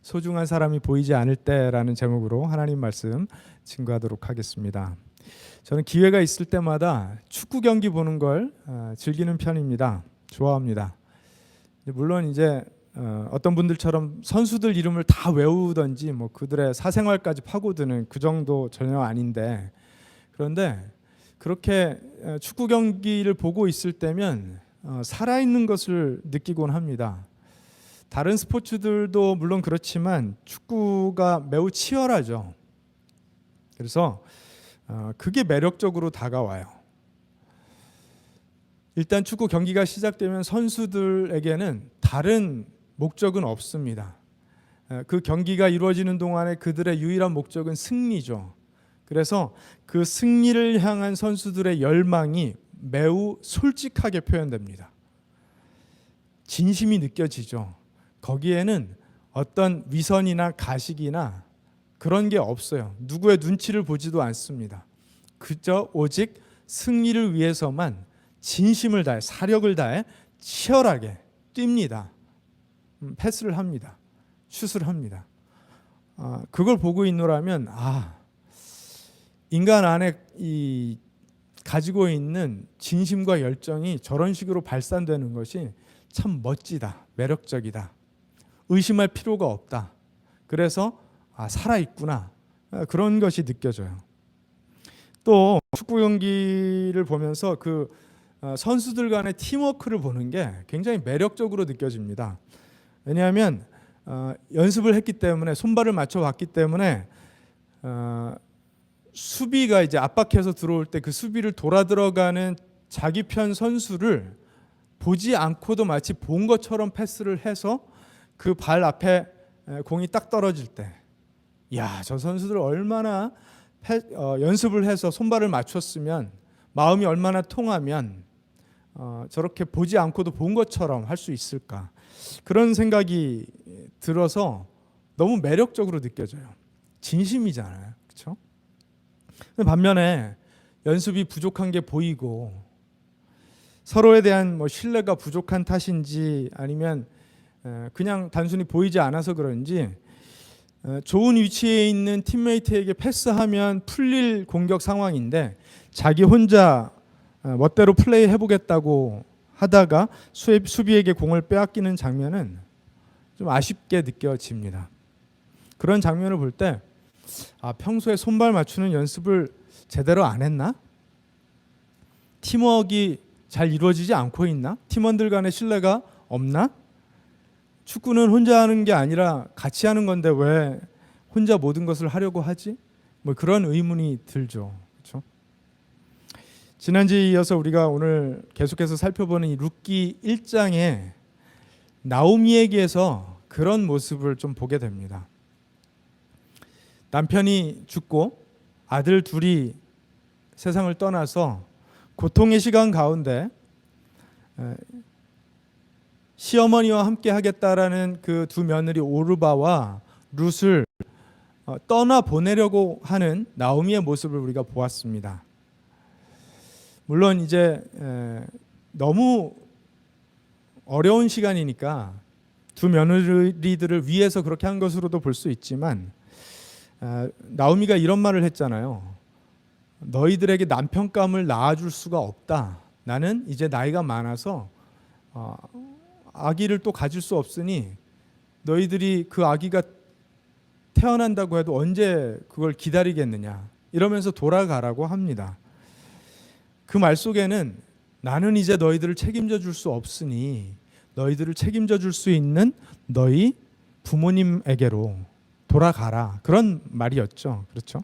소중한 사람이 보이지 않을 때라는 제목으로 하나님 말씀 증거하도록 하겠습니다. 저는 기회가 있을 때마다 축구 경기 보는 걸 즐기는 편입니다. 좋아합니다. 물론 이제 어떤 분들처럼 선수들 이름을 다 외우던지 뭐 그들의 사생활까지 파고드는 그 정도 전혀 아닌데, 그런데 그렇게 축구 경기를 보고 있을 때면 살아있는 것을 느끼곤 합니다. 다른 스포츠들도 물론 그렇지만 축구가 매우 치열하죠. 그래서 그게 매력적으로 다가와요. 일단 축구 경기가 시작되면 선수들에게는 다른 목적은 없습니다. 그 경기가 이루어지는 동안에 그들의 유일한 목적은 승리죠. 그래서 그 승리를 향한 선수들의 열망이 매우 솔직하게 표현됩니다. 진심이 느껴지죠. 거기에는 어떤 위선이나 가식이나 그런 게 없어요. 누구의 눈치를 보지도 않습니다. 그저 오직 승리를 위해서만 진심을 다해, 사력을 다해 치열하게 뜁니다. 패스를 합니다. 슛을 합니다. 그걸 보고 있노라면 인간 안에 가지고 있는 진심과 열정이 저런 식으로 발산되는 것이 참 멋지다, 매력적이다, 의심할 필요가 없다. 그래서 살아있구나, 그런 것이 느껴져요. 또 축구 경기를 보면서 그 선수들 간의 팀워크를 보는 게 굉장히 매력적으로 느껴집니다. 왜냐하면 연습을 했기 때문에, 손발을 맞춰봤기 때문에 수비가 이제 압박해서 들어올 때 그 수비를 돌아 들어가는 자기 편 선수를 보지 않고도 마치 본 것처럼 패스를 해서 그 발 앞에 공이 딱 떨어질 때, 저 선수들 얼마나 연습을 해서 손발을 맞췄으면, 마음이 얼마나 통하면 저렇게 보지 않고도 본 것처럼 할 수 있을까, 그런 생각이 들어서 너무 매력적으로 느껴져요. 진심이잖아요, 그렇죠? 반면에 연습이 부족한 게 보이고 서로에 대한 신뢰가 부족한 탓인지 아니면 그냥 단순히 보이지 않아서 그런지 좋은 위치에 있는 팀메이트에게 패스하면 풀릴 공격 상황인데 자기 혼자 멋대로 플레이 해보겠다고 하다가 수비에게 공을 빼앗기는 장면은 좀 아쉽게 느껴집니다. 그런 장면을 볼 때 평소에 손발 맞추는 연습을 제대로 안 했나? 팀워크가 잘 이루어지지 않고 있나? 팀원들 간의 신뢰가 없나? 축구는 혼자 하는 게 아니라 같이 하는 건데 왜 혼자 모든 것을 하려고 하지? 그런 의문이 들죠. 그렇죠? 지난주에 이어서 우리가 오늘 계속해서 살펴보는 이 룻기 1장에 나오미에게서 그런 모습을 좀 보게 됩니다. 남편이 죽고 아들 둘이 세상을 떠나서 고통의 시간 가운데 시어머니와 함께 하겠다라는 그 두 며느리 오르바와 룻을 떠나 보내려고 하는 나오미의 모습을 우리가 보았습니다. 물론 이제 너무 어려운 시간이니까 두 며느리들을 위해서 그렇게 한 것으로도 볼 수 있지만, 나오미가 이런 말을 했잖아요. 너희들에게 남편감을 낳아줄 수가 없다. 나는 이제 나이가 많아서 아기를 또 가질 수 없으니 너희들이 그 아기가 태어난다고 해도 언제 그걸 기다리겠느냐, 이러면서 돌아가라고 합니다. 그 말 속에는 나는 이제 너희들을 책임져 줄 수 없으니 너희들을 책임져 줄 수 있는 너희 부모님에게로 돌아가라, 그런 말이었죠. 그렇죠?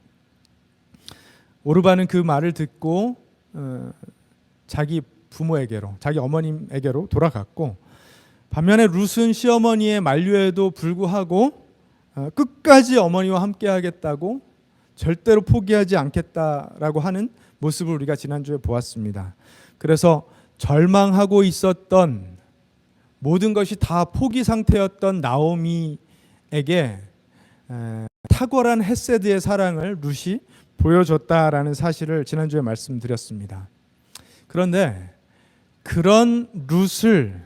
오르바는 그 말을 듣고 자기 부모에게로, 자기 어머님에게로 돌아갔고, 반면에 룻은 시어머니의 만류에도 불구하고 끝까지 어머니와 함께 하겠다고, 절대로 포기하지 않겠다라고 하는 모습을 우리가 지난주에 보았습니다. 그래서 절망하고 있었던, 모든 것이 다 포기 상태였던 나오미에게 탁월한 헤세드의 사랑을 룻이 보여줬다라는 사실을 지난주에 말씀드렸습니다. 그런데 그러한 룻을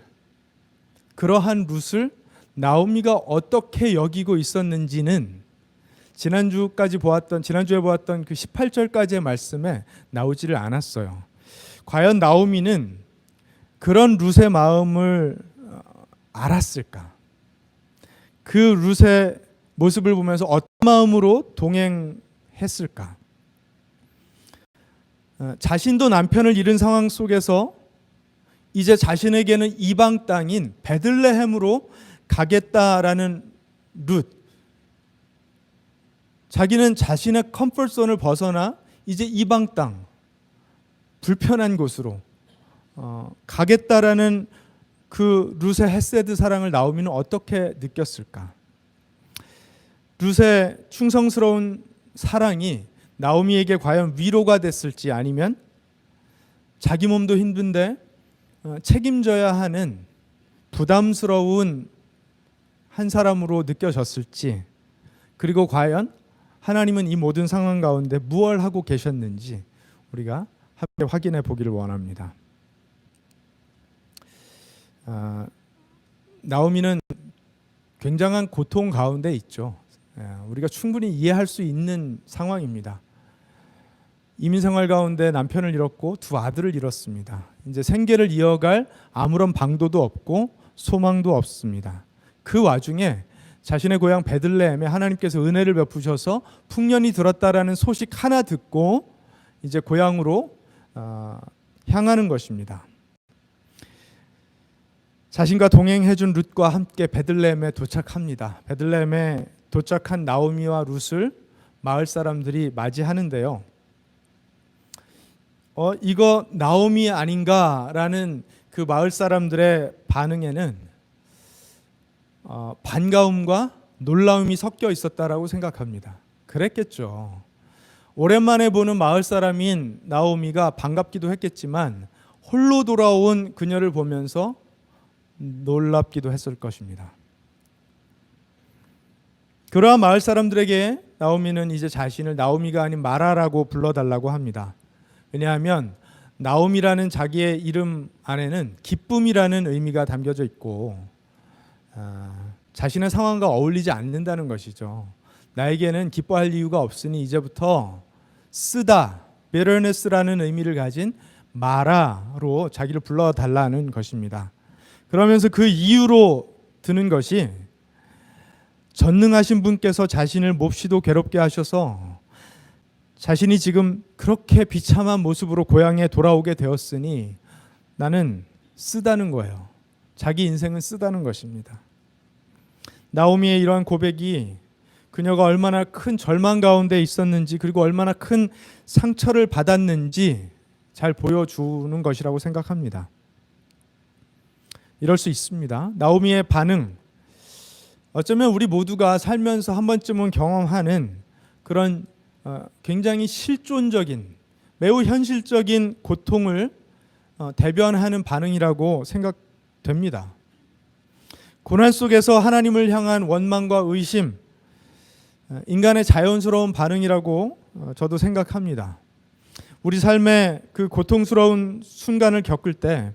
나오미가 어떻게 여기고 있었는지는 지난주에 보았던 그 18절까지의 말씀에 나오지를 않았어요. 과연 나오미는 그런 룻의 마음을 알았을까? 그 룻의 모습을 보면서 어떤 마음으로 동행했을까? 자신도 남편을 잃은 상황 속에서 이제 자신에게는 이방 땅인 베들레헴으로 가겠다라는 룻, 자기는 자신의 컴포트존을 벗어나 이제 이방 땅, 불편한 곳으로 가겠다라는 그 룻의 헤세드 사랑을 나오미는 어떻게 느꼈을까? 룻의 충성스러운 사랑이 나오미에게 과연 위로가 됐을지, 아니면 자기 몸도 힘든데 책임져야 하는 부담스러운 한 사람으로 느껴졌을지, 그리고 과연 하나님은 이 모든 상황 가운데 무엇을 하고 계셨는지 우리가 함께 확인해 보기를 원합니다. 나오미는 굉장한 고통 가운데 있죠. 우리가 충분히 이해할 수 있는 상황입니다. 이민 생활 가운데 남편을 잃었고 두 아들을 잃었습니다. 이제 생계를 이어갈 아무런 방도도 없고 소망도 없습니다. 그 와중에 자신의 고향 베들레헴에 하나님께서 은혜를 베푸셔서 풍년이 들었다라는 소식 하나 듣고 이제 고향으로 향하는 것입니다. 자신과 동행해준 룻과 함께 베들레헴에 도착합니다. 베들레헴에 도착한 나오미와 룻을 마을 사람들이 맞이하는데요. 이거 나오미 아닌가라는 그 마을 사람들의 반응에는 반가움과 놀라움이 섞여 있었다라고 생각합니다. 그랬겠죠. 오랜만에 보는 마을 사람인 나오미가 반갑기도 했겠지만 홀로 돌아온 그녀를 보면서 놀랍기도 했을 것입니다. 그러한 마을 사람들에게 나오미는 이제 자신을 나오미가 아닌 마라라고 불러달라고 합니다. 왜냐하면 나오미라는 자기의 이름 안에는 기쁨이라는 의미가 담겨져 있고 자신의 상황과 어울리지 않는다는 것이죠. 나에게는 기뻐할 이유가 없으니 이제부터 쓰다, bitterness라는 의미를 가진 마라로 자기를 불러달라는 것입니다. 그러면서 그 이유로 드는 것이 전능하신 분께서 자신을 몹시도 괴롭게 하셔서 자신이 지금 그렇게 비참한 모습으로 고향에 돌아오게 되었으니 나는 쓰다는 거예요. 자기 인생은 쓰다는 것입니다. 나오미의 이러한 고백이 그녀가 얼마나 큰 절망 가운데 있었는지, 그리고 얼마나 큰 상처를 받았는지 잘 보여주는 것이라고 생각합니다. 이럴 수 있습니다. 나오미의 반응, 어쩌면 우리 모두가 살면서 한 번쯤은 경험하는 그런 굉장히 실존적인, 매우 현실적인 고통을 대변하는 반응이라고 생각됩니다. 고난 속에서 하나님을 향한 원망과 의심, 인간의 자연스러운 반응이라고 저도 생각합니다. 우리 삶의 그 고통스러운 순간을 겪을 때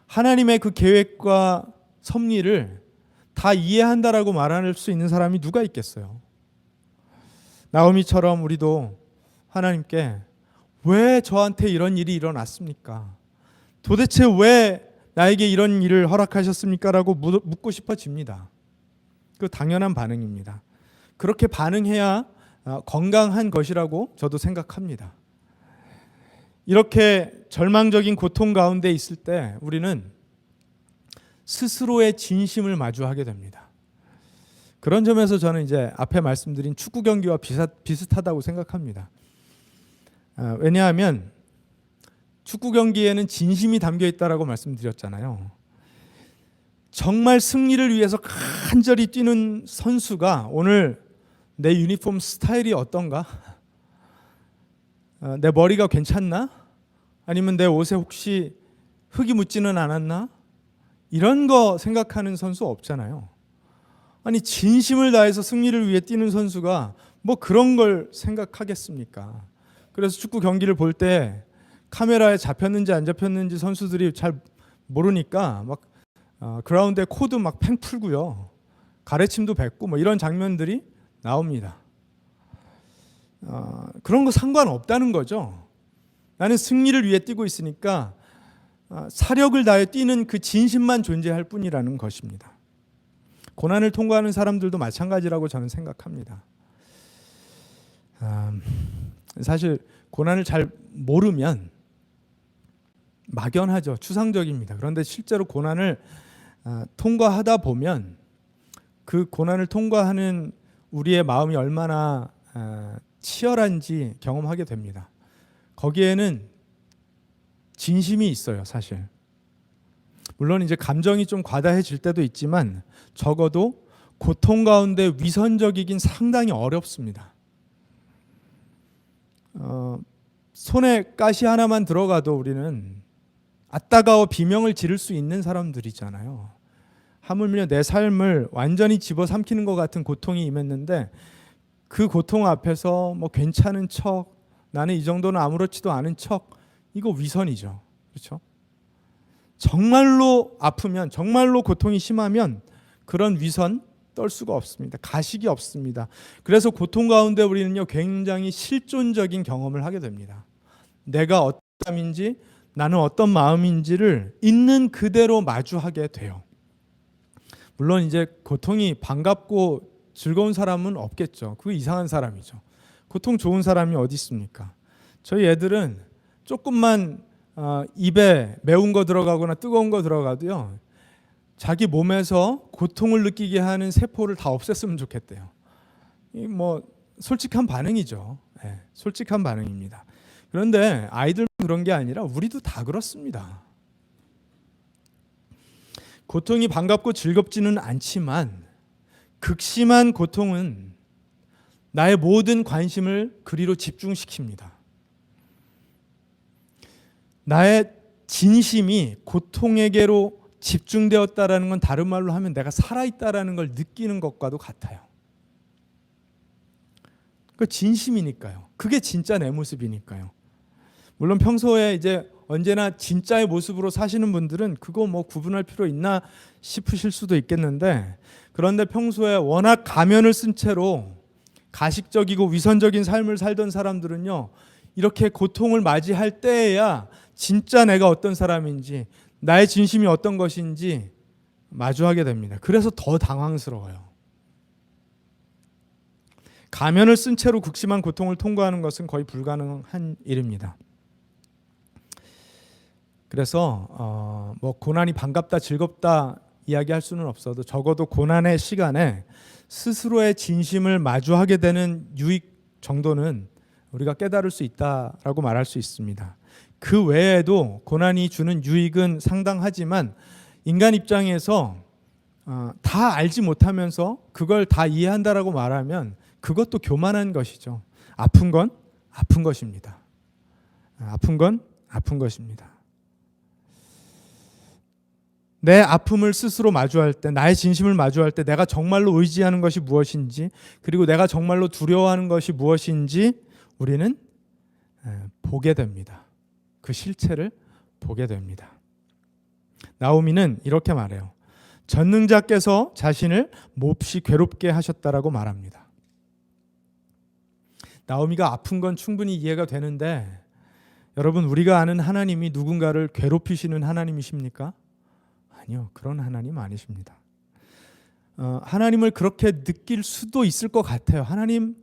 하나님의 그 계획과 섭리를 다 이해한다라고 말할 수 있는 사람이 누가 있겠어요? 나오미처럼 우리도 하나님께 왜 저한테 이런 일이 일어났습니까? 도대체 왜 나에게 이런 일을 허락하셨습니까? 라고 묻고 싶어집니다. 그 당연한 반응입니다. 그렇게 반응해야 건강한 것이라고 저도 생각합니다. 이렇게 절망적인 고통 가운데 있을 때 우리는 스스로의 진심을 마주하게 됩니다. 그런 점에서 저는 이제 앞에 말씀드린 축구 경기와 비슷하다고 생각합니다. 왜냐하면 축구 경기에는 진심이 담겨 있다라고 말씀드렸잖아요. 정말 승리를 위해서 간절히 뛰는 선수가 오늘 내 유니폼 스타일이 어떤가? 내 머리가 괜찮나? 아니면 내 옷에 혹시 흙이 묻지는 않았나? 이런 거 생각하는 선수 없잖아요. 아니 진심을 다해서 승리를 위해 뛰는 선수가 뭐 그런 걸 생각하겠습니까? 그래서 축구 경기를 볼 때 카메라에 잡혔는지 안 잡혔는지 선수들이 잘 모르니까 막 그라운드에 코도 막 팽 풀고요. 가래침도 뱉고 뭐 이런 장면들이 나옵니다. 그런 거 상관없다는 거죠. 나는 승리를 위해 뛰고 있으니까 사력을 다해 뛰는 그 진심만 존재할 뿐이라는 것입니다. 고난을 통과하는 사람들도 마찬가지라고 저는 생각합니다. 사실 고난을 잘 모르면 막연하죠. 추상적입니다. 그런데 실제로 고난을 통과하다 보면 그 고난을 통과하는 우리의 마음이 얼마나 치열한지 경험하게 됩니다. 거기에는 진심이 있어요, 사실. 물론 이제 감정이 좀 과다해질 때도 있지만 적어도 고통 가운데 위선적이긴 상당히 어렵습니다. 손에 가시 하나만 들어가도 우리는 아따가워 비명을 지를 수 있는 사람들이잖아요. 하물며 내 삶을 완전히 집어삼키는 것 같은 고통이 임했는데 그 고통 앞에서 뭐 괜찮은 척, 나는 이 정도는 아무렇지도 않은 척, 이거 위선이죠. 그렇죠? 정말로 아프면, 정말로 고통이 심하면 그런 위선 떨 수가 없습니다. 가식이 없습니다. 그래서 고통 가운데 우리는요, 굉장히 실존적인 경험을 하게 됩니다. 내가 어떤 사람인지, 나는 어떤 마음인지를 있는 그대로 마주하게 돼요. 물론 이제 고통이 반갑고 즐거운 사람은 없겠죠. 그거 이상한 사람이죠. 고통 좋은 사람이 어디 있습니까? 저희 애들은 조금만 입에 매운 거 들어가거나 뜨거운 거 들어가도요, 자기 몸에서 고통을 느끼게 하는 세포를 다 없앴으면 좋겠대요. 이 뭐 솔직한 반응이죠. 네, 솔직한 반응입니다. 그런데 아이들만 그런 게 아니라 우리도 다 그렇습니다. 고통이 반갑고 즐겁지는 않지만 극심한 고통은 나의 모든 관심을 그리로 집중시킵니다. 나의 진심이 고통에게로 집중되었다라는 건 다른 말로 하면 내가 살아있다라는 걸 느끼는 것과도 같아요. 그 진심이니까요. 그게 진짜 내 모습이니까요. 물론 평소에 이제 언제나 진짜의 모습으로 사시는 분들은 그거 뭐 구분할 필요 있나 싶으실 수도 있겠는데, 그런데 평소에 워낙 가면을 쓴 채로 가식적이고 위선적인 삶을 살던 사람들은요, 이렇게 고통을 맞이할 때에야 진짜 내가 어떤 사람인지, 나의 진심이 어떤 것인지 마주하게 됩니다. 그래서 더 당황스러워요. 가면을 쓴 채로 극심한 고통을 통과하는 것은 거의 불가능한 일입니다. 그래서 뭐 고난이 반갑다 즐겁다 이야기할 수는 없어도 적어도 고난의 시간에 스스로의 진심을 마주하게 되는 유익 정도는 우리가 깨달을 수 있다라고 말할 수 있습니다. 그 외에도 고난이 주는 유익은 상당하지만 인간 입장에서 다 알지 못하면서 그걸 다 이해한다라고 말하면 그것도 교만한 것이죠. 아픈 건 아픈 것입니다. 아픈 건 아픈 것입니다. 내 아픔을 스스로 마주할 때, 나의 진심을 마주할 때 내가 정말로 의지하는 것이 무엇인지, 그리고 내가 정말로 두려워하는 것이 무엇인지 우리는 보게 됩니다. 그 실체를 보게 됩니다. 나오미는 이렇게 말해요. 전능자께서 자신을 몹시 괴롭게 하셨다라고 말합니다. 나오미가 아픈 건 충분히 이해가 되는데, 여러분, 우리가 아는 하나님이 누군가를 괴롭히시는 하나님이십니까? 아니요, 그런 하나님 아니십니다. 하나님을 그렇게 느낄 수도 있을 것 같아요. 하나님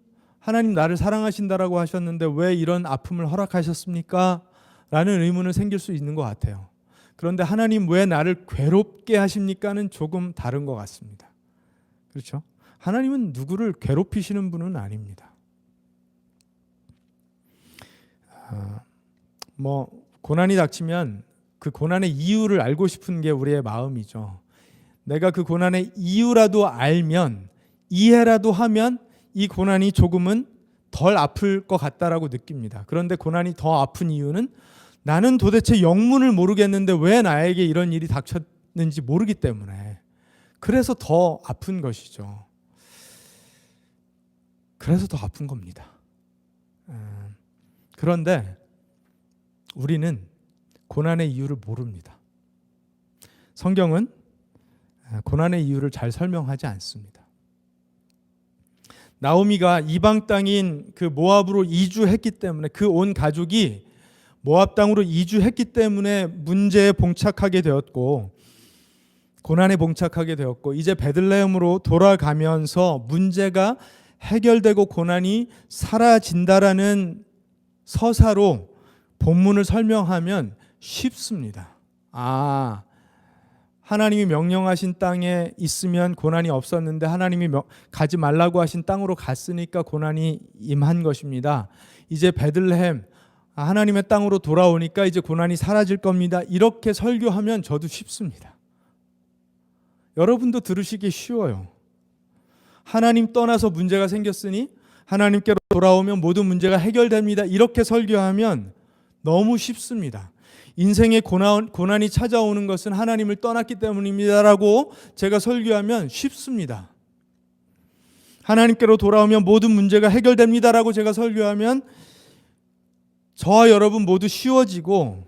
나를 사랑하신다라고 하셨는데 왜 이런 아픔을 허락하셨습니까? 라는 의문은 생길 수 있는 것 같아요. 그런데 하나님 왜 나를 괴롭게 하십니까는 조금 다른 것 같습니다. 그렇죠? 하나님은 누구를 괴롭히시는 분은 아닙니다. 뭐 고난이 닥치면 그 고난의 이유를 알고 싶은 게 우리의 마음이죠. 내가 그 고난의 이유라도 알면, 이해라도 하면 이 고난이 조금은 덜 아플 것 같다라고 느낍니다. 그런데 고난이 더 아픈 이유는 나는 도대체 영문을 모르겠는데 왜 나에게 이런 일이 닥쳤는지 모르기 때문에, 그래서 더 아픈 것이죠. 그래서 더 아픈 겁니다. 그런데 우리는 고난의 이유를 모릅니다. 성경은 고난의 이유를 잘 설명하지 않습니다. 나오미가 이방 땅인 그 모압으로 이주했기 때문에, 그 온 가족이 모압 땅으로 이주했기 때문에 문제에 봉착하게 되었고, 고난에 봉착하게 되었고, 이제 베들레헴으로 돌아가면서 문제가 해결되고 고난이 사라진다라는 서사로 본문을 설명하면 쉽습니다. 하나님이 명령하신 땅에 있으면 고난이 없었는데 하나님이 가지 말라고 하신 땅으로 갔으니까 고난이 임한 것입니다. 이제 베들레헴, 하나님의 땅으로 돌아오니까 이제 고난이 사라질 겁니다. 이렇게 설교하면 저도 쉽습니다. 여러분도 들으시기 쉬워요. 하나님 떠나서 문제가 생겼으니 하나님께로 돌아오면 모든 문제가 해결됩니다. 이렇게 설교하면 너무 쉽습니다. 인생의 고난이 찾아오는 것은 하나님을 떠났기 때문입니다라고 제가 설교하면 쉽습니다. 하나님께로 돌아오면 모든 문제가 해결됩니다라고 제가 설교하면 저와 여러분 모두 쉬워지고,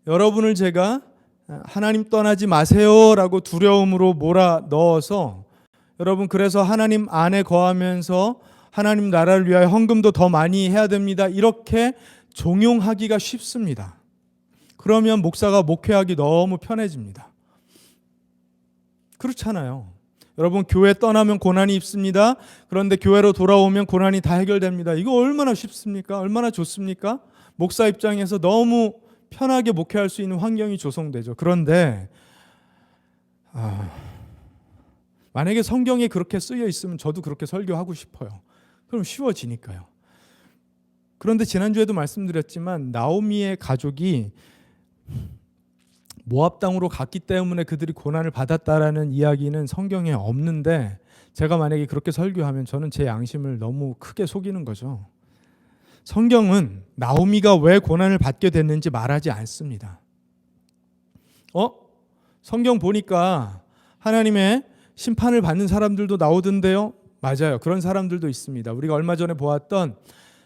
여러분을 제가 하나님 떠나지 마세요라고 두려움으로 몰아 넣어서, 여러분 그래서 하나님 안에 거하면서 하나님 나라를 위하여 헌금도 더 많이 해야 됩니다, 이렇게 종용하기가 쉽습니다. 그러면 목사가 목회하기 너무 편해집니다. 그렇잖아요. 여러분 교회 떠나면 고난이 있습니다. 그런데 교회로 돌아오면 고난이 다 해결됩니다. 이거 얼마나 쉽습니까? 얼마나 좋습니까? 목사 입장에서 너무 편하게 목회할 수 있는 환경이 조성되죠. 그런데 만약에 성경에 그렇게 쓰여 있으면 저도 그렇게 설교하고 싶어요. 그럼 쉬워지니까요. 그런데 지난주에도 말씀드렸지만 나오미의 가족이 모압 땅으로 갔기 때문에 그들이 고난을 받았다라는 이야기는 성경에 없는데, 제가 만약에 그렇게 설교하면 저는 제 양심을 너무 크게 속이는 거죠. 성경은 나오미가 왜 고난을 받게 됐는지 말하지 않습니다. 성경 보니까 하나님의 심판을 받는 사람들도 나오던데요. 맞아요. 그런 사람들도 있습니다. 우리가 얼마 전에 보았던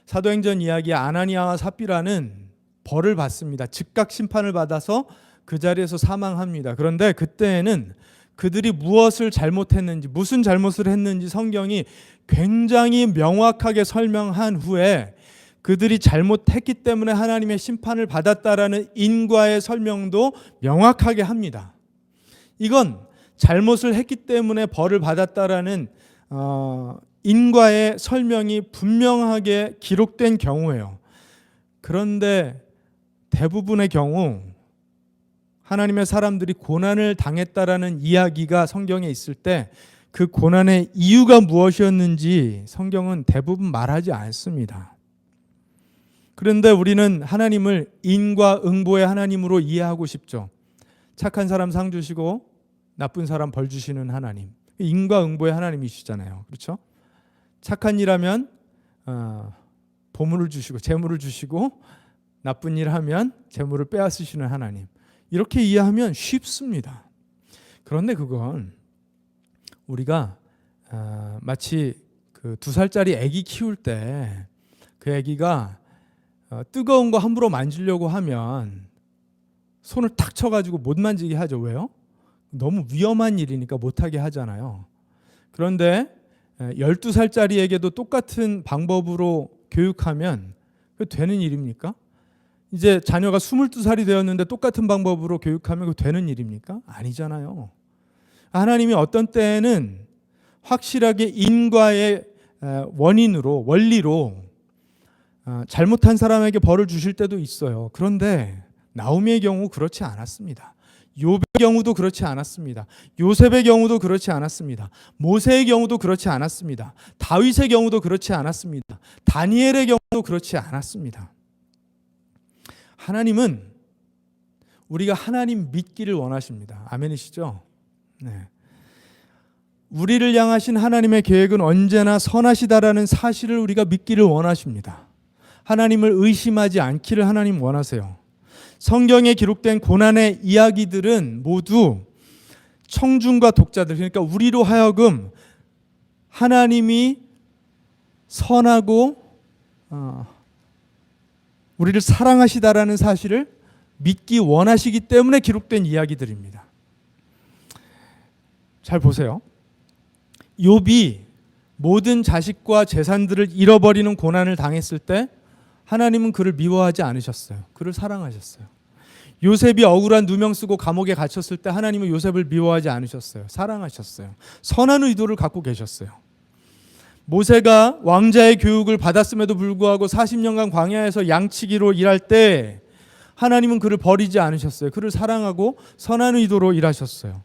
사도행전 이야기의 아나니아와 삽비라는 벌을 받습니다. 즉각 심판을 받아서 그 자리에서 사망합니다. 그런데 그때에는 그들이 무엇을 잘못했는지, 무슨 잘못을 했는지 성경이 굉장히 명확하게 설명한 후에 그들이 잘못했기 때문에 하나님의 심판을 받았다라는 인과의 설명도 명확하게 합니다. 이건 잘못을 했기 때문에 벌을 받았다라는 인과의 설명이 분명하게 기록된 경우예요. 그런데 대부분의 경우 하나님의 사람들이 고난을 당했다라는 이야기가 성경에 있을 때 그 고난의 이유가 무엇이었는지 성경은 대부분 말하지 않습니다. 그런데 우리는 하나님을 인과응보의 하나님으로 이해하고 싶죠. 착한 사람 상 주시고 나쁜 사람 벌 주시는 하나님, 인과응보의 하나님이시잖아요. 그렇죠? 착한 일하면 보물을 주시고 재물을 주시고, 나쁜 일 하면 재물을 빼앗으시는 하나님, 이렇게 이해하면 쉽습니다. 그런데 그건 우리가 마치 그 2살짜리 아기 키울 때 그 아기가 뜨거운 거 함부로 만지려고 하면 손을 탁 쳐가지고 못 만지게 하죠. 왜요? 너무 위험한 일이니까 못하게 하잖아요. 그런데 12살짜리에게도 똑같은 방법으로 교육하면 그 되는 일입니까? 이제 자녀가 22살이 되었는데 똑같은 방법으로 교육하면 그 되는 일입니까? 아니잖아요. 하나님이 어떤 때에는 확실하게 인과의 원리로 잘못한 사람에게 벌을 주실 때도 있어요. 그런데 나오미의 경우 그렇지 않았습니다. 욥의 경우도 그렇지 않았습니다. 요셉의 경우도 그렇지 않았습니다. 모세의 경우도 그렇지 않았습니다. 다윗의 경우도 그렇지 않았습니다. 다니엘의 경우도 그렇지 않았습니다. 하나님은 우리가 하나님 믿기를 원하십니다. 아멘이시죠? 네. 우리를 향하신 하나님의 계획은 언제나 선하시다라는 사실을 우리가 믿기를 원하십니다. 하나님을 의심하지 않기를 하나님 원하세요. 성경에 기록된 고난의 이야기들은 모두 청중과 독자들, 그러니까 우리로 하여금 하나님이 선하고 우리를 사랑하시다라는 사실을 믿기 원하시기 때문에 기록된 이야기들입니다. 잘 보세요. 욥이 모든 자식과 재산들을 잃어버리는 고난을 당했을 때 하나님은 그를 미워하지 않으셨어요. 그를 사랑하셨어요. 요셉이 억울한 누명 쓰고 감옥에 갇혔을 때 하나님은 요셉을 미워하지 않으셨어요. 사랑하셨어요. 선한 의도를 갖고 계셨어요. 모세가 왕자의 교육을 받았음에도 불구하고 40년간 광야에서 양치기로 일할 때 하나님은 그를 버리지 않으셨어요. 그를 사랑하고 선한 의도로 일하셨어요.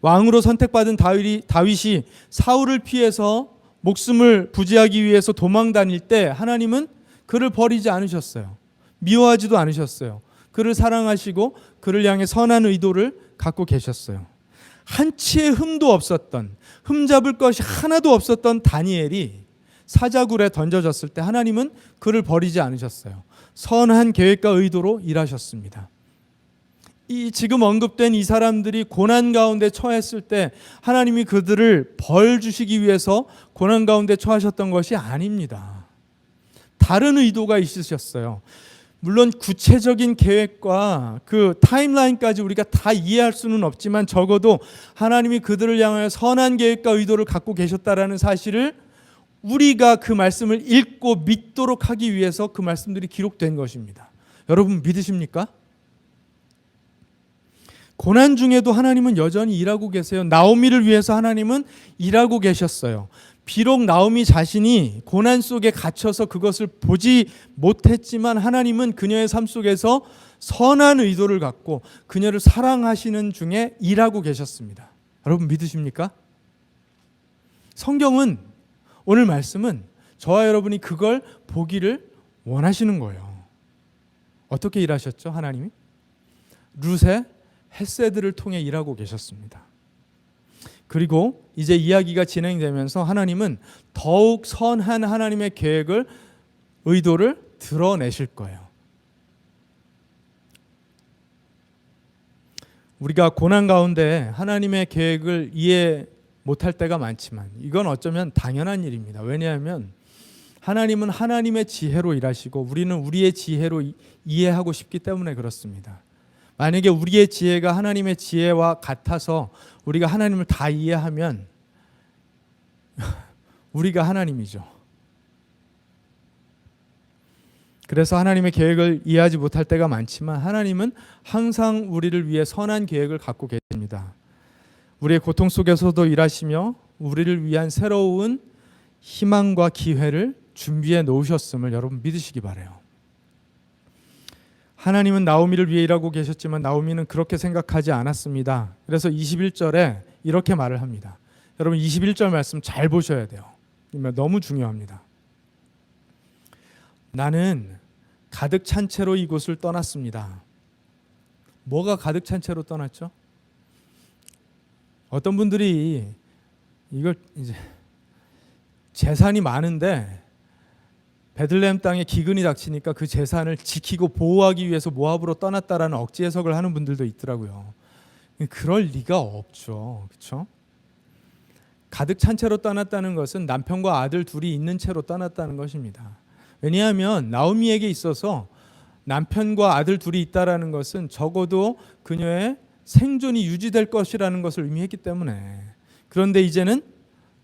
왕으로 선택받은 다윗이 사울을 피해서 목숨을 부지하기 위해서 도망 다닐 때 하나님은 그를 버리지 않으셨어요. 미워하지도 않으셨어요. 그를 사랑하시고 그를 향해 선한 의도를 갖고 계셨어요. 한치의 흠도 없었던, 흠잡을 것이 하나도 없었던 다니엘이 사자굴에 던져졌을 때 하나님은 그를 버리지 않으셨어요. 선한 계획과 의도로 일하셨습니다. 이 지금 언급된 이 사람들이 고난 가운데 처했을 때 하나님이 그들을 벌 주시기 위해서 고난 가운데 처하셨던 것이 아닙니다. 다른 의도가 있으셨어요. 물론 구체적인 계획과 그 타임라인까지 우리가 다 이해할 수는 없지만 적어도 하나님이 그들을 향하여 선한 계획과 의도를 갖고 계셨다라는 사실을 우리가 그 말씀을 읽고 믿도록 하기 위해서 그 말씀들이 기록된 것입니다. 여러분 믿으십니까? 고난 중에도 하나님은 여전히 일하고 계세요. 나오미를 위해서 하나님은 일하고 계셨어요. 비록 나오미 자신이 고난 속에 갇혀서 그것을 보지 못했지만 하나님은 그녀의 삶 속에서 선한 의도를 갖고 그녀를 사랑하시는 중에 일하고 계셨습니다. 여러분 믿으십니까? 성경은, 오늘 말씀은 저와 여러분이 그걸 보기를 원하시는 거예요. 어떻게 일하셨죠? 하나님이 룻의 헤세드를 통해 일하고 계셨습니다. 그리고 이제 이야기가 진행되면서 하나님은 더욱 선한 하나님의 계획을, 의도를 드러내실 거예요. 우리가 고난 가운데 하나님의 계획을 이해 못할 때가 많지만 이건 어쩌면 당연한 일입니다. 왜냐하면 하나님은 하나님의 지혜로 일하시고 우리는 우리의 지혜로 이해하고 싶기 때문에 그렇습니다. 만약에 우리의 지혜가 하나님의 지혜와 같아서 우리가 하나님을 다 이해하면 우리가 하나님이죠. 그래서 하나님의 계획을 이해하지 못할 때가 많지만 하나님은 항상 우리를 위해 선한 계획을 갖고 계십니다. 우리의 고통 속에서도 일하시며 우리를 위한 새로운 희망과 기회를 준비해 놓으셨음을 여러분 믿으시기 바라요. 하나님은 나오미를 위해 일하고 계셨지만 나오미는 그렇게 생각하지 않았습니다. 그래서 21절에 이렇게 말을 합니다. 여러분 21절 말씀 잘 보셔야 돼요. 너무 중요합니다. 나는 가득 찬 채로 이곳을 떠났습니다. 뭐가 가득 찬 채로 떠났죠? 어떤 분들이 이걸 이제 재산이 많은데 베들레헴 땅에 기근이 닥치니까 그 재산을 지키고 보호하기 위해서 모압으로 떠났다라는 억지 해석을 하는 분들도 있더라고요. 그럴 리가 없죠. 그렇죠? 가득 찬 채로 떠났다는 것은 남편과 아들 둘이 있는 채로 떠났다는 것입니다. 왜냐하면 나오미에게 있어서 남편과 아들 둘이 있다라는 것은 적어도 그녀의 생존이 유지될 것이라는 것을 의미했기 때문에. 그런데 이제는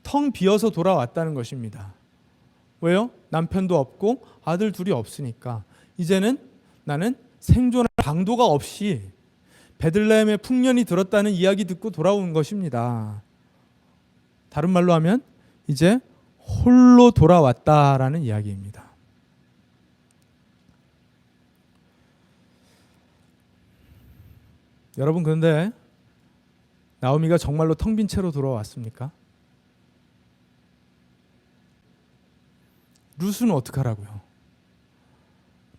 텅 비어서 돌아왔다는 것입니다. 왜요? 남편도 없고 아들 둘이 없으니까 이제는 나는 생존할 방도가 없이 베들레헴에 풍년이 들었다는 이야기 듣고 돌아온 것입니다. 다른 말로 하면 이제 홀로 돌아왔다라는 이야기입니다. 여러분 그런데 나오미가 정말로 텅 빈 채로 돌아왔습니까? 룻은 어떡하라고요?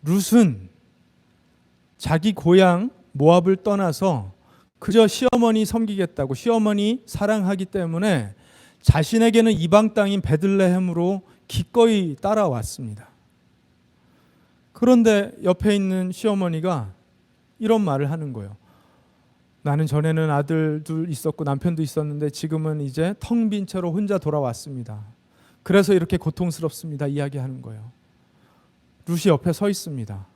룻은 자기 고향 모압을 떠나서 그저 시어머니 섬기겠다고, 시어머니 사랑하기 때문에 자신에게는 이방 땅인 베들레헴으로 기꺼이 따라왔습니다. 그런데 옆에 있는 시어머니가 이런 말을 하는 거예요. 나는 전에는 아들 둘 있었고 남편도 있었는데 지금은 이제 텅 빈 채로 혼자 돌아왔습니다. 그래서 이렇게 고통스럽습니다. 이야기하는 거예요. 룻이 옆에 서 있습니다.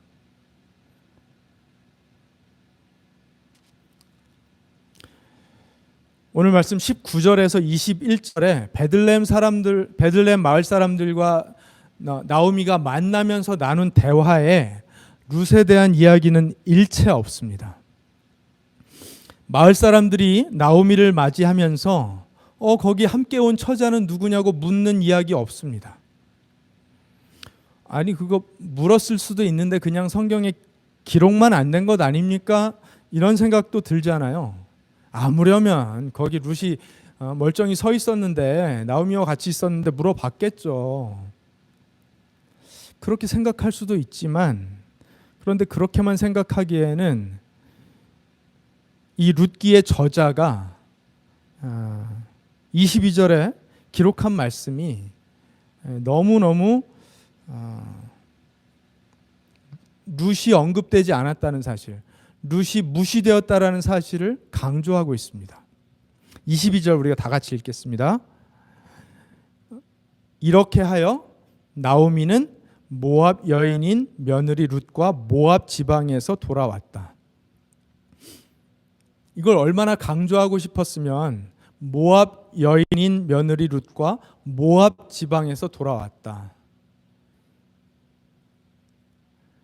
오늘 말씀 19절에서 21절에 베들레헴 마을 사람들과 나오미가 만나면서 나눈 대화에 룻에 대한 이야기는 일체 없습니다. 마을 사람들이 나오미를 맞이하면서 거기 함께 온 처자는 누구냐고 묻는 이야기 없습니다. 아니 그거 물었을 수도 있는데 그냥 성경에 기록만 안 된 것 아닙니까? 이런 생각도 들잖아요. 아무려면 거기 룻이 멀쩡히 서 있었는데 나오미와 같이 있었는데 물어봤겠죠. 그렇게 생각할 수도 있지만 그런데 그렇게만 생각하기에는 이 룻기의 저자가 22절에 기록한 말씀이 너무너무 룻이 언급되지 않았다는 사실, 룻이 무시되었다라는 사실을 강조하고 있습니다. 22절 우리가 다 같이 읽겠습니다. 이렇게 하여 나오미는 모압 여인인 며느리 룻과 모압 지방에서 돌아왔다. 이걸 얼마나 강조하고 싶었으면 모압 여인인 며느리 룻과 모압 지방에서 돌아왔다.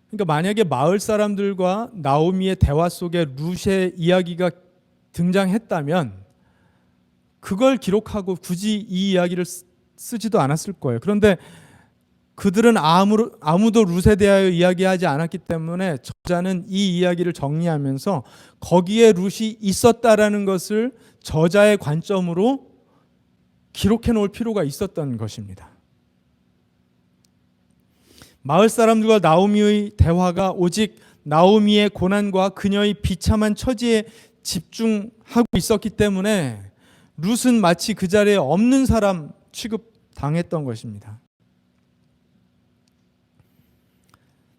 그러니까 만약에 마을 사람들과 나오미의 대화 속에 룻의 이야기가 등장했다면 그걸 기록하고 굳이 이 이야기를 쓰지도 않았을 거예요. 그런데 그들은 아무도 룻에 대하여 이야기하지 않았기 때문에 저자는 이 이야기를 정리하면서 거기에 룻이 있었다라는 것을 저자의 관점으로 기록해 놓을 필요가 있었던 것입니다. 마을 사람들과 나오미의 대화가 오직 나오미의 고난과 그녀의 비참한 처지에 집중하고 있었기 때문에 룻은 마치 그 자리에 없는 사람 취급당했던 것입니다.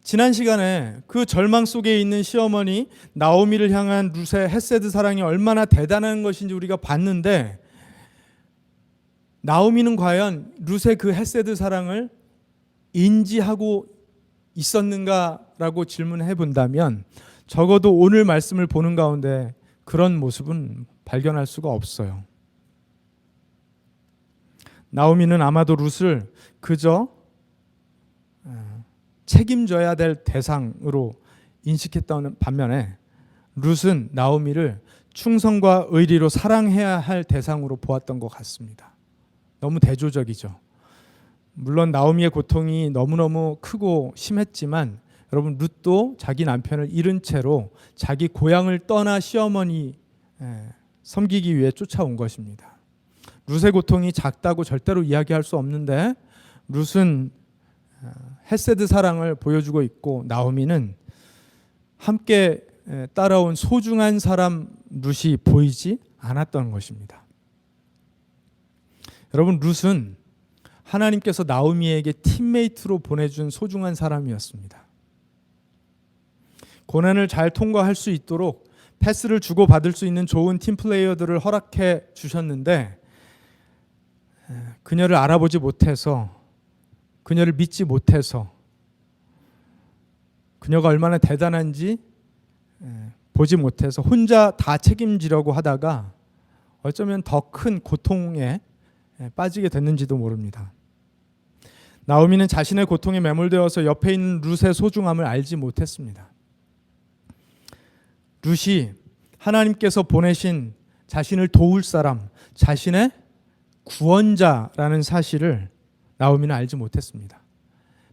지난 시간에 그 절망 속에 있는 시어머니 나오미를 향한 룻의 헤세드 사랑이 얼마나 대단한 것인지 우리가 봤는데 나오미는 과연 룻의 그 헤세드 사랑을 인지하고 있었는가라고 질문해 본다면 적어도 오늘 말씀을 보는 가운데 그런 모습은 발견할 수가 없어요. 나오미는 아마도 룻을 그저 책임져야 될 대상으로 인식했던 반면에 룻은 나오미를 충성과 의리로 사랑해야 할 대상으로 보았던 것 같습니다. 너무 대조적이죠. 물론 나오미의 고통이 너무너무 크고 심했지만 여러분 룻도 자기 남편을 잃은 채로 자기 고향을 떠나 시어머니 섬기기 위해 쫓아온 것입니다. 룻의 고통이 작다고 절대로 이야기할 수 없는데 룻은 헤세드 사랑을 보여주고 있고 나오미는 함께 따라온 소중한 사람 룻이 보이지 않았던 것입니다. 여러분 룻은 하나님께서 나오미에게 팀메이트로 보내준 소중한 사람이었습니다. 고난을 잘 통과할 수 있도록 패스를 주고받을 수 있는 좋은 팀플레이어들을 허락해 주셨는데 그녀를 알아보지 못해서 그녀를 믿지 못해서 그녀가 얼마나 대단한지 보지 못해서 혼자 다 책임지려고 하다가 어쩌면 더 큰 고통에 빠지게 됐는지도 모릅니다. 나오미는 자신의 고통에 매몰되어서 옆에 있는 룻의 소중함을 알지 못했습니다. 룻이 하나님께서 보내신 자신을 도울 사람, 자신의 구원자라는 사실을 나오미는 알지 못했습니다.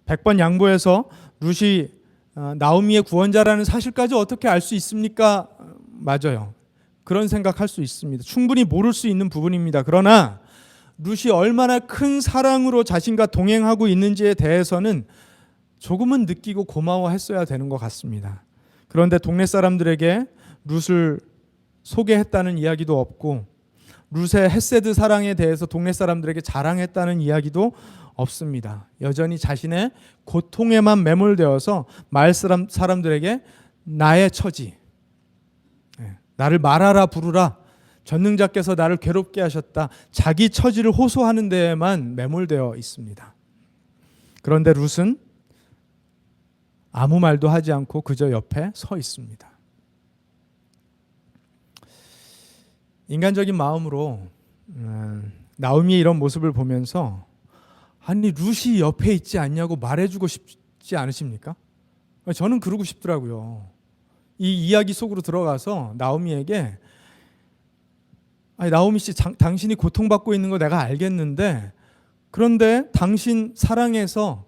100번 양보해서 룻이 나오미의 구원자라는 사실까지 어떻게 알 수 있습니까? 맞아요. 그런 생각할 수 있습니다. 충분히 모를 수 있는 부분입니다. 그러나 룻이 얼마나 큰 사랑으로 자신과 동행하고 있는지에 대해서는 조금은 느끼고 고마워했어야 되는 것 같습니다. 그런데 동네 사람들에게 룻을 소개했다는 이야기도 없고 룻의 헤세드 사랑에 대해서 동네 사람들에게 자랑했다는 이야기도 없습니다. 여전히 자신의 고통에만 매몰되어서 마을 사람들에게 나의 처지, 나를 말하라 부르라, 전능자께서 나를 괴롭게 하셨다, 자기 처지를 호소하는 데에만 매몰되어 있습니다. 그런데 룻은 아무 말도 하지 않고 그저 옆에 서 있습니다. 인간적인 마음으로 나오미의 이런 모습을 보면서 아니 룻이 옆에 있지 않냐고 말해주고 싶지 않으십니까? 저는 그러고 싶더라고요. 이 이야기 속으로 들어가서 나오미에게 아니 나오미 씨 당신이 고통받고 있는 거 내가 알겠는데 그런데 당신 사랑해서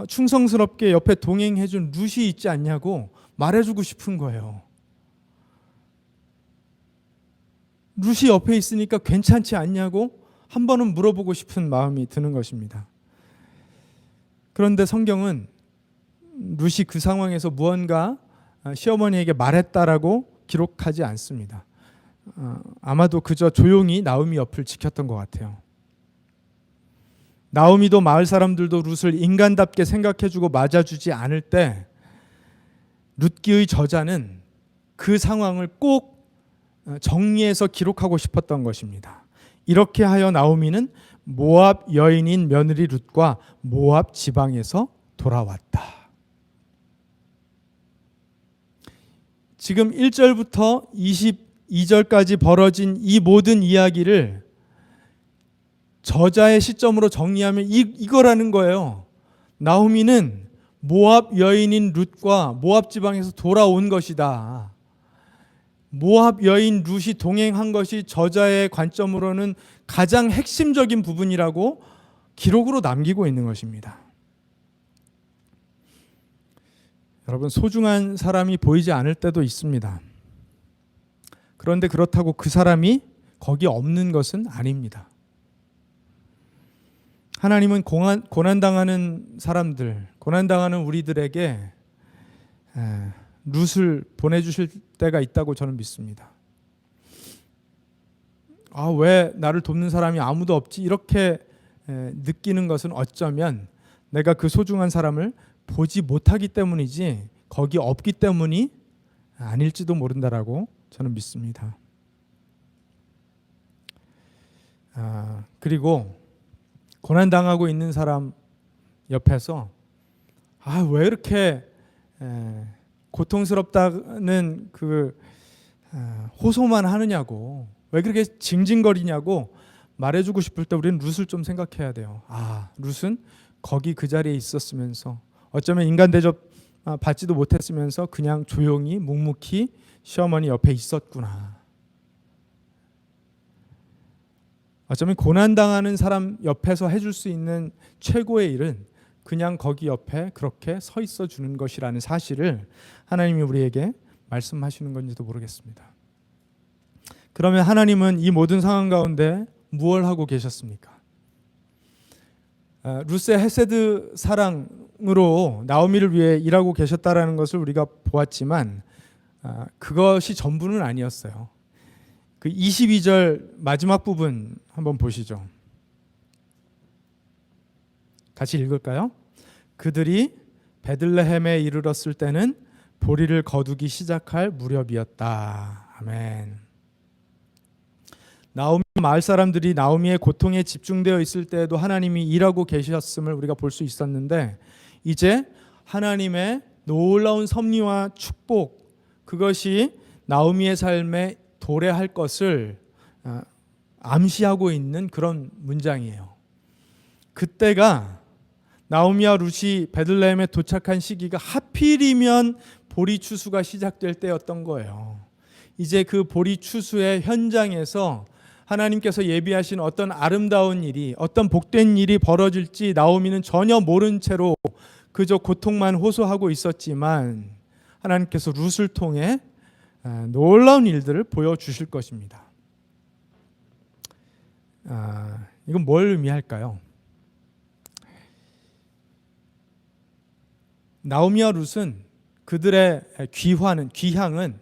충성스럽게 옆에 동행해준 룻이 있지 않냐고 말해주고 싶은 거예요. 룻이 옆에 있으니까 괜찮지 않냐고 한 번은 물어보고 싶은 마음이 드는 것입니다. 그런데 성경은 룻이 그 상황에서 무언가 시어머니에게 말했다라고 기록하지 않습니다. 아마도 그저 조용히 나오미 옆을 지켰던 것 같아요. 나오미도 마을 사람들도 룻을 인간답게 생각해주고 맞아주지 않을 때 룻기의 저자는 그 상황을 꼭 정리해서 기록하고 싶었던 것입니다. 이렇게 하여 나오미는 모압 여인인 며느리 룻과 모압 지방에서 돌아왔다. 지금 1절부터 22절까지 벌어진 이 모든 이야기를 저자의 시점으로 정리하면 이거라는 거예요. 나오미는 모압 여인인 룻과 모압 지방에서 돌아온 것이다. 모압 여인 룻이 동행한 것이 저자의 관점으로는 가장 핵심적인 부분이라고 기록으로 남기고 있는 것입니다. 여러분, 소중한 사람이 보이지 않을 때도 있습니다. 그런데 그렇다고 그 사람이 거기 없는 것은 아닙니다. 하나님은 고난당하는 사람들, 고난당하는 우리들에게 룻을 보내주실 때가 있다고 저는 믿습니다. 왜 나를 돕는 사람이 아무도 없지? 이렇게 느끼는 것은 어쩌면 내가 그 소중한 사람을 보지 못하기 때문이지 거기 없기 때문이 아닐지도 모른다라고 저는 믿습니다. 그리고 고난당하고 있는 사람 옆에서 왜 이렇게 고통스럽다는 그 호소만 하느냐고, 왜 그렇게 징징거리냐고 말해주고 싶을 때 우리는 룻을 좀 생각해야 돼요. 룻은 거기 그 자리에 있었으면서 어쩌면 인간 대접 받지도 못했으면서 그냥 조용히 묵묵히 시어머니 옆에 있었구나. 어쩌면 고난당하는 사람 옆에서 해줄 수 있는 최고의 일은 그냥 거기 옆에 그렇게 서 있어 주는 것이라는 사실을 하나님이 우리에게 말씀하시는 건지도 모르겠습니다. 그러면 하나님은 이 모든 상황 가운데 무엇을 하고 계셨습니까? 룻의 헤세드 사랑으로 나오미를 위해 일하고 계셨다라는 것을 우리가 보았지만 그것이 전부는 아니었어요. 그 22절 마지막 부분 한번 보시죠. 같이 읽을까요? 그들이 베들레헴에 이르렀을 때는 보리를 거두기 시작할 무렵이었다. 아멘. 나오미 마을 사람들이 나오미의 고통에 집중되어 있을 때에도 하나님이 일하고 계셨음을 우리가 볼 수 있었는데 이제 하나님의 놀라운 섭리와 축복, 그것이 나오미의 삶에 도래할 것을 암시하고 있는 그런 문장이에요. 그때가 나오미와 룻이 베들레헴에 도착한 시기가 하필이면 보리 추수가 시작될 때였던 거예요. 이제 그 보리 추수의 현장에서 하나님께서 예비하신 어떤 아름다운 일이, 어떤 복된 일이 벌어질지 나오미는 전혀 모른 채로 그저 고통만 호소하고 있었지만 하나님께서 룻을 통해 놀라운 일들을 보여주실 것입니다. 이건 뭘 의미할까요? 나오미와 룻은 그들의 귀향은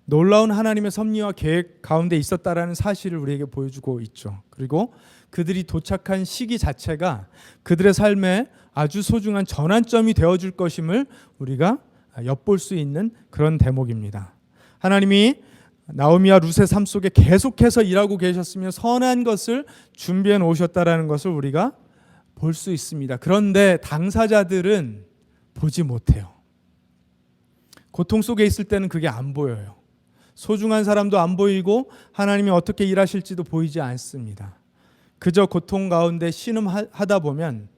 놀라운 하나님의 섭리와 계획 가운데 있었다라는 사실을 우리에게 보여주고 있죠. 그리고 그들이 도착한 시기 자체가 그들의 삶에 아주 소중한 전환점이 되어줄 것임을 우리가 엿볼 수 있는 그런 대목입니다. 하나님이 나오미와 룻의 삶 속에 계속해서 일하고 계셨으며 선한 것을 준비해 놓으셨다라는 것을 우리가 볼 수 있습니다. 그런데 당사자들은 보지 못해요. 고통 속에 있을 때는 그게 안 보여요. 소중한 사람도 안 보이고 하나님이 어떻게 일하실지도 보이지 않습니다. 그저 고통 가운데 신음하다 보면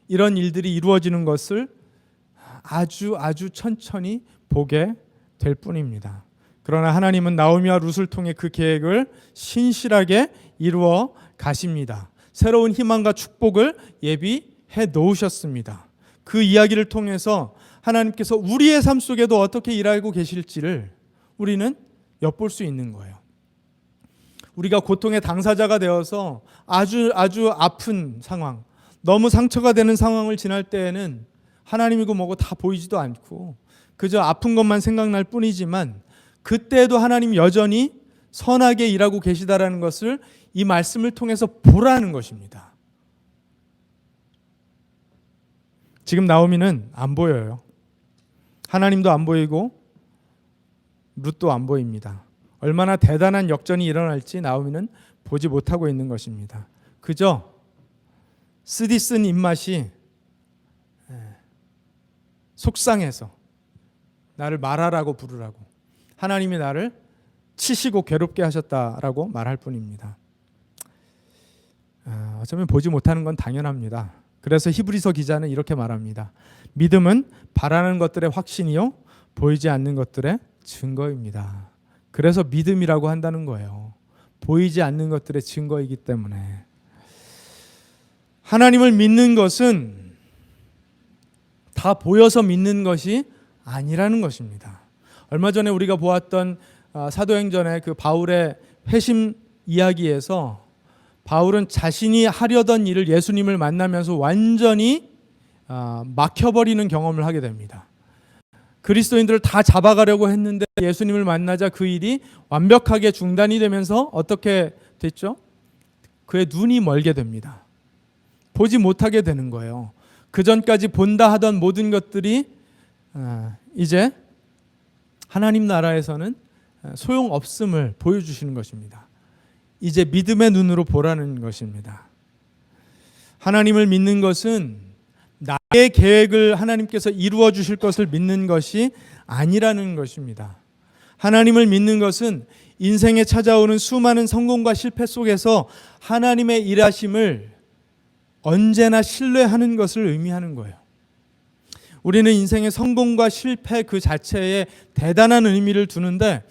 이런 일들이 이루어지는 것을 아주 천천히 보게 될 뿐입니다. 그러나 하나님은 나오미와 룻을 통해 그 계획을 신실하게 이루어 가십니다. 새로운 희망과 축복을 예비해 놓으셨습니다. 그 이야기를 통해서 하나님께서 우리의 삶 속에도 어떻게 일하고 계실지를 우리는 엿볼 수 있는 거예요. 우리가 고통의 당사자가 되어서 아주 아픈 상황, 너무 상처가 되는 상황을 지날 때에는 하나님이고 뭐고 다 보이지도 않고 그저 아픈 것만 생각날 뿐이지만 그때에도 하나님 여전히 선하게 일하고 계시다라는 것을 이 말씀을 통해서 보라는 것입니다. 지금 나오미는 안 보여요. 하나님도 안 보이고 룻도 안 보입니다. 얼마나 대단한 역전이 일어날지 나오미는 보지 못하고 있는 것입니다. 그저 쓰디쓴 입맛이 속상해서 나를 말하라고 부르라고 하나님이 나를 치시고 괴롭게 하셨다라고 말할 뿐입니다. 어쩌면 보지 못하는 건 당연합니다. 그래서 히브리서 기자는 이렇게 말합니다. 믿음은 바라는 것들의 확신이요 보이지 않는 것들의 증거입니다. 그래서 믿음이라고 한다는 거예요. 보이지 않는 것들의 증거이기 때문에. 하나님을 믿는 것은 다 보여서 믿는 것이 아니라는 것입니다. 얼마 전에 우리가 보았던 사도행전의 그 바울의 회심 이야기에서 바울은 자신이 하려던 일을 예수님을 만나면서 완전히 막혀버리는 경험을 하게 됩니다. 그리스도인들을 다 잡아가려고 했는데 예수님을 만나자 그 일이 완벽하게 중단이 되면서 어떻게 됐죠? 그의 눈이 멀게 됩니다. 보지 못하게 되는 거예요. 그 전까지 본다 하던 모든 것들이 이제 하나님 나라에서는 소용없음을 보여주시는 것입니다. 이제 믿음의 눈으로 보라는 것입니다. 하나님을 믿는 것은 나의 계획을 하나님께서 이루어 주실 것을 믿는 것이 아니라는 것입니다. 하나님을 믿는 것은 인생에 찾아오는 수많은 성공과 실패 속에서 하나님의 일하심을 언제나 신뢰하는 것을 의미하는 거예요. 우리는 인생의 성공과 실패 그 자체에 대단한 의미를 두는데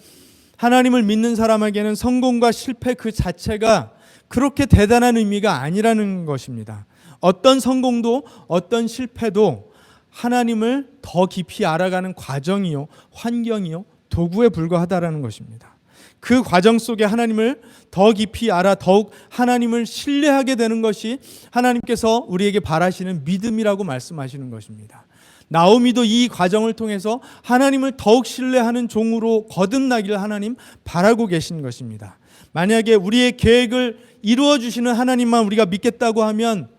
하나님을 믿는 사람에게는 성공과 실패 그 자체가 그렇게 대단한 의미가 아니라는 것입니다. 어떤 성공도 어떤 실패도 하나님을 더 깊이 알아가는 과정이요, 환경이요, 도구에 불과하다라는 것입니다. 그 과정 속에 하나님을 더 깊이 알아 더욱 하나님을 신뢰하게 되는 것이 하나님께서 우리에게 바라시는 믿음이라고 말씀하시는 것입니다. 나오미도 이 과정을 통해서 하나님을 더욱 신뢰하는 종으로 거듭나기를 하나님 바라고 계신 것입니다. 만약에 우리의 계획을 이루어 주시는 하나님만 우리가 믿겠다고 하면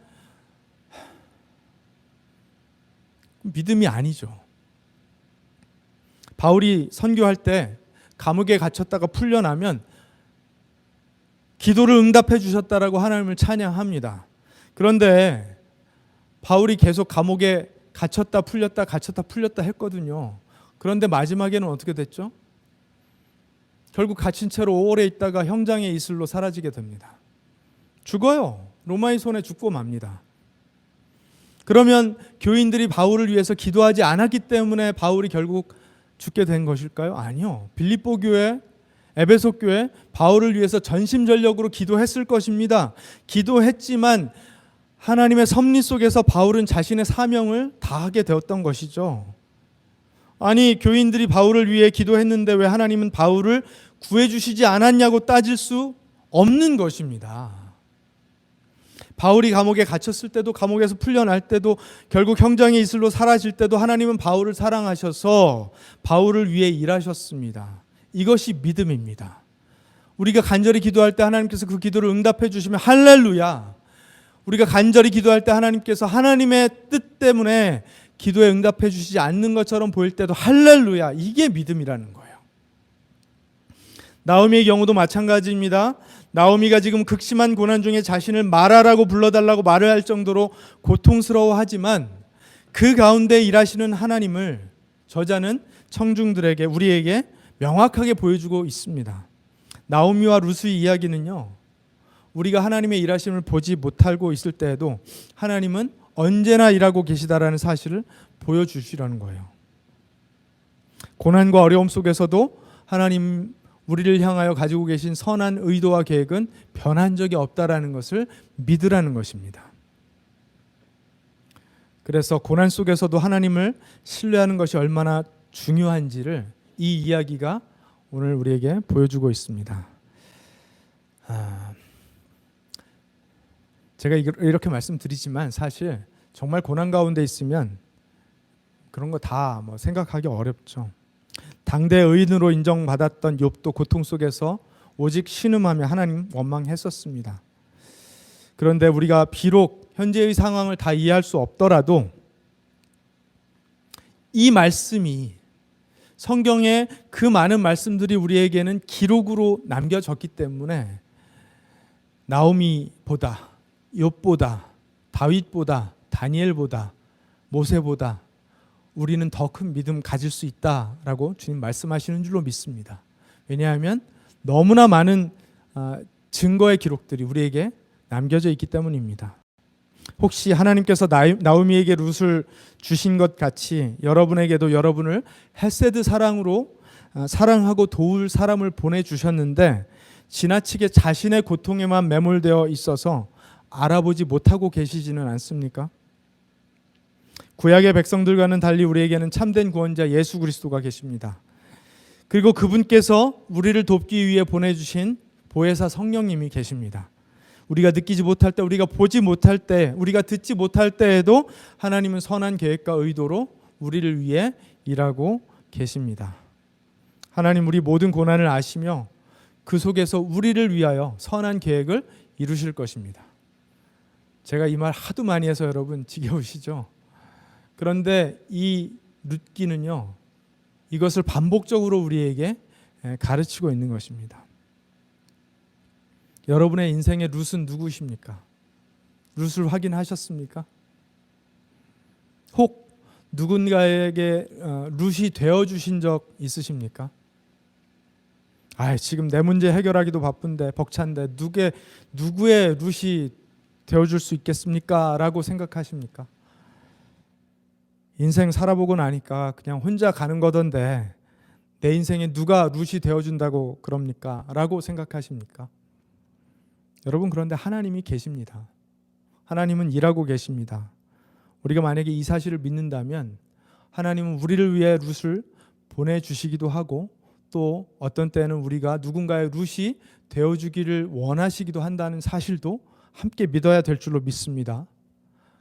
믿음이 아니죠. 바울이 선교할 때 감옥에 갇혔다가 풀려나면 기도를 응답해 주셨다라고 하나님을 찬양합니다. 그런데 바울이 계속 감옥에 갇혔다 풀렸다 했거든요. 그런데 마지막에는 어떻게 됐죠? 결국 갇힌 채로 오래 있다가 형장의 이슬로 사라지게 됩니다. 죽어요. 로마의 손에 죽고 맙니다. 그러면 교인들이 바울을 위해서 기도하지 않았기 때문에 바울이 결국 죽게 된 것일까요? 아니요. 빌립보 교회, 에베소 교회 바울을 위해서 전심전력으로 기도했을 것입니다. 기도했지만 하나님의 섭리 속에서 바울은 자신의 사명을 다하게 되었던 것이죠. 아니, 교인들이 바울을 위해 기도했는데 왜 하나님은 바울을 구해주시지 않았냐고 따질 수 없는 것입니다. 바울이 감옥에 갇혔을 때도, 감옥에서 풀려날 때도, 결국 형장의 이슬로 사라질 때도 하나님은 바울을 사랑하셔서 바울을 위해 일하셨습니다. 이것이 믿음입니다. 우리가 간절히 기도할 때 하나님께서 그 기도를 응답해 주시면 할렐루야. 우리가 간절히 기도할 때 하나님께서 하나님의 뜻 때문에 기도에 응답해 주시지 않는 것처럼 보일 때도 할렐루야. 이게 믿음이라는 거예요. 나오미의 경우도 마찬가지입니다. 나오미가 지금 극심한 고난 중에 자신을 말하라고 불러달라고 말을 할 정도로 고통스러워하지만 그 가운데 일하시는 하나님을 저자는 청중들에게 우리에게 명확하게 보여주고 있습니다. 나오미와 루스의 이야기는요, 우리가 하나님의 일하심을 보지 못하고 있을 때에도 하나님은 언제나 일하고 계시다라는 사실을 보여주시라는 거예요. 고난과 어려움 속에서도 하나님 우리를 향하여 가지고 계신 선한 의도와 계획은 변한 적이 없다라는 것을 믿으라는 것입니다. 그래서 고난 속에서도 하나님을 신뢰하는 것이 얼마나 중요한지를 이 이야기가 오늘 우리에게 보여주고 있습니다. 제가 이렇게 말씀드리지만 사실 정말 고난 가운데 있으면 그런 거 다 생각하기 어렵죠. 당대 의인으로 인정받았던 욥도 고통 속에서 오직 신음하며 하나님 원망했었습니다. 그런데 우리가 비록 현재의 상황을 다 이해할 수 없더라도 이 말씀이, 성경의 그 많은 말씀들이 우리에게는 기록으로 남겨졌기 때문에 나오미보다, 욥보다, 다윗보다, 다니엘보다, 모세보다 우리는 더 큰 믿음 가질 수 있다라고 주님 말씀하시는 줄로 믿습니다. 왜냐하면 너무나 많은 증거의 기록들이 우리에게 남겨져 있기 때문입니다. 혹시 하나님께서 나오미에게 룻을 주신 것 같이 여러분에게도 여러분을 헤세드 사랑으로 사랑하고 도울 사람을 보내주셨는데 지나치게 자신의 고통에만 매몰되어 있어서 알아보지 못하고 계시지는 않습니까? 구약의 백성들과는 달리 우리에게는 참된 구원자 예수 그리스도가 계십니다. 그리고 그분께서 우리를 돕기 위해 보내주신 보혜사 성령님이 계십니다. 우리가 느끼지 못할 때, 우리가 보지 못할 때, 우리가 듣지 못할 때에도 하나님은 선한 계획과 의도로 우리를 위해 일하고 계십니다. 하나님 우리 모든 고난을 아시며 그 속에서 우리를 위하여 선한 계획을 이루실 것입니다. 제가 이 말 하도 많이 해서 여러분 지겨우시죠? 그런데 이 룻기는요, 이것을 반복적으로 우리에게 가르치고 있는 것입니다. 여러분의 인생의 룻은 누구십니까? 룻을 확인하셨습니까? 혹 누군가에게 룻이 되어주신 적 있으십니까? 지금 내 문제 해결하기도 바쁜데 벅찬데 누구의 룻이 되어줄 수 있겠습니까? 라고 생각하십니까? 인생 살아보고 나니까 그냥 혼자 가는 거던데 내 인생에 누가 룻이 되어준다고 그럽니까? 라고 생각하십니까? 여러분, 그런데 하나님이 계십니다. 하나님은 일하고 계십니다. 우리가 만약에 이 사실을 믿는다면 하나님은 우리를 위해 룻을 보내주시기도 하고 또 어떤 때는 우리가 누군가의 룻이 되어주기를 원하시기도 한다는 사실도 함께 믿어야 될 줄로 믿습니다.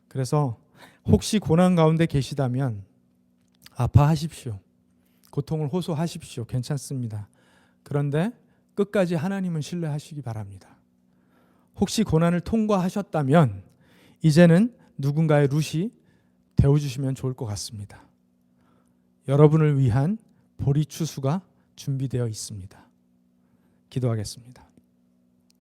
그래서 혹시 고난 가운데 계시다면 아파하십시오. 고통을 호소하십시오. 괜찮습니다. 그런데 끝까지 하나님은 신뢰하시기 바랍니다. 혹시 고난을 통과하셨다면 이제는 누군가의 룻이 되어주시면 좋을 것 같습니다. 여러분을 위한 보리추수가 준비되어 있습니다. 기도하겠습니다.